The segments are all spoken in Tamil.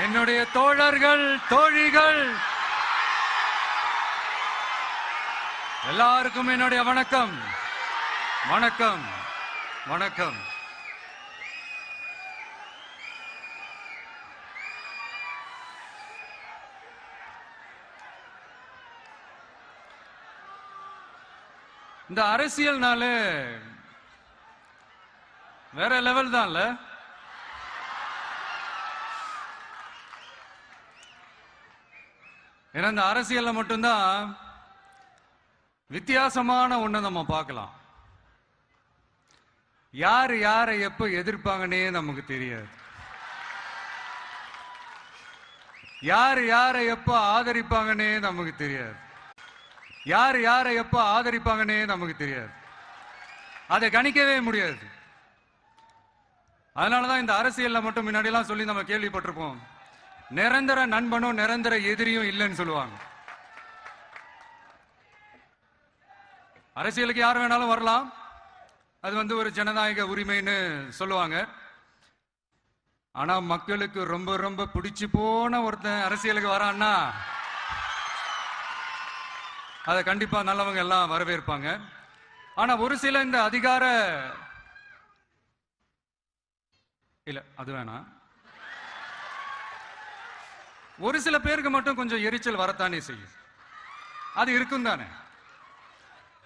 என்னுடைய தோழர்கள் தோழிகள் எல்லாருக்கும் என்னுடைய வணக்கம் வணக்கம் வணக்கம். இந்த அரசியல்னால வேற லெவல் தான்ல. ஏன்னா இந்த அரசியல்ல மட்டும்தான் வித்தியாசமான ஒண்ணு நம்ம பார்க்கலாம். யாரு யாரை எப்ப எதிர்ப்பாங்கன்னே நமக்கு தெரியாது. யாரு யாரை எப்ப ஆதரிப்பாங்கன்னே நமக்கு தெரியாது. யாரு யாரை எப்ப ஆதரிப்பாங்கன்னே நமக்கு தெரியாது. அதை கணிக்கவே முடியாது. அதனாலதான் இந்த அரசியல்ல மட்டும் முன்னாடி எல்லாம் சொல்லி நம்ம கேள்விப்பட்டிருப்போம், நிரந்தர நண்பனும் நிரந்தர எதிரியும் இல்லைன்னு சொல்லுவாங்க. அரசியலுக்கு யார் வேணாலும் வரலாம், அது ஒரு ஜனநாயக உரிமைன்னு சொல்லுவாங்க. ஆனா மக்களுக்கு ரொம்ப ரொம்ப பிடிச்சு போன ஒருத்தன் அரசியலுக்கு வரான்னா அதை கண்டிப்பா நல்லவங்க எல்லாம் வரவேற்பாங்க. ஆனா ஒரு சில இந்த அதிகார இல்ல அது வேணாம், ஒரு சில பேருக்கு மட்டும் கொஞ்சம் எரிச்சல் வரத்தானே செய்யும். அது இருக்கும் தானே.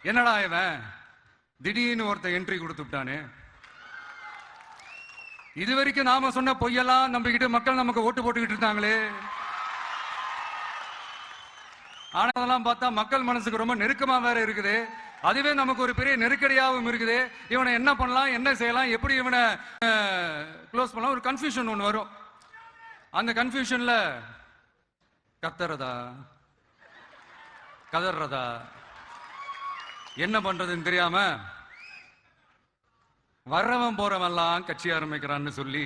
என்னடா இவன் திடீர்னு ஒருத்த என்ட்ரி கொடுத்துட்டானே, இது வரைக்கும் நாம சொன்ன பொய்யெல்லாம் நம்பிக்கிட்டு மக்கள் நமக்கு ஓட்டு போட்டுக்கிட்டு இருந்தாங்களே, ஆனா அதெல்லாம் பார்த்தா மக்கள் மனசுக்கு ரொம்ப நெருக்கமா வேற இருக்குது. அதுவே நமக்கு ஒரு பெரிய நெருக்கடியாகவும் இருக்குது. இவனை என்ன பண்ணலாம், என்ன செய்யலாம், எப்படி இவனை க்ளோஸ் பண்ணலாம், ஒரு கன்ஃபியூஷன் ஒன்று வரும். அந்த கன்ஃபியூஷன்ல கத்துறதா கதறதா என்ன பண்றதுன்னு தெரியாம வர்றவன் போறவெல்லாம் கட்சி ஆரம்பிக்கிறான்னு சொல்லி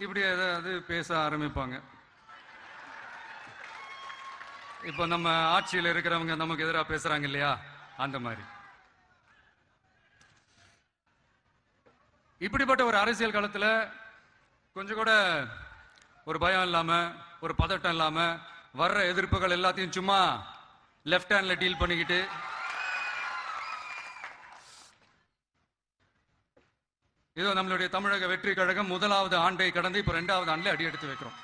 இப்படி ஏதாவது பேச ஆரம்பிப்பாங்க. இப்ப நம்ம ஆட்சியில் இருக்கிறவங்க நமக்கு எதிராக பேசுறாங்க இல்லையா, அந்த மாதிரி. இப்படிப்பட்ட ஒரு அரசியல் காலத்துல கொஞ்சம் கூட ஒரு பயம் இல்லாம, ஒரு பதட்டம் இல்லாம, வர்ற எதிர்ப்புகள் எல்லாத்தையும் சும்மா லெஃப்ட் ஹேண்ட்ல டீல் பண்ணிக்கிட்டு இதோ நம்மளுடைய தமிழக வெற்றி கழகம் முதலாவது ஆண்டை கடந்து இப்ப 2வது ஆண்டுல அடி எடுத்து வைக்கிறோம்.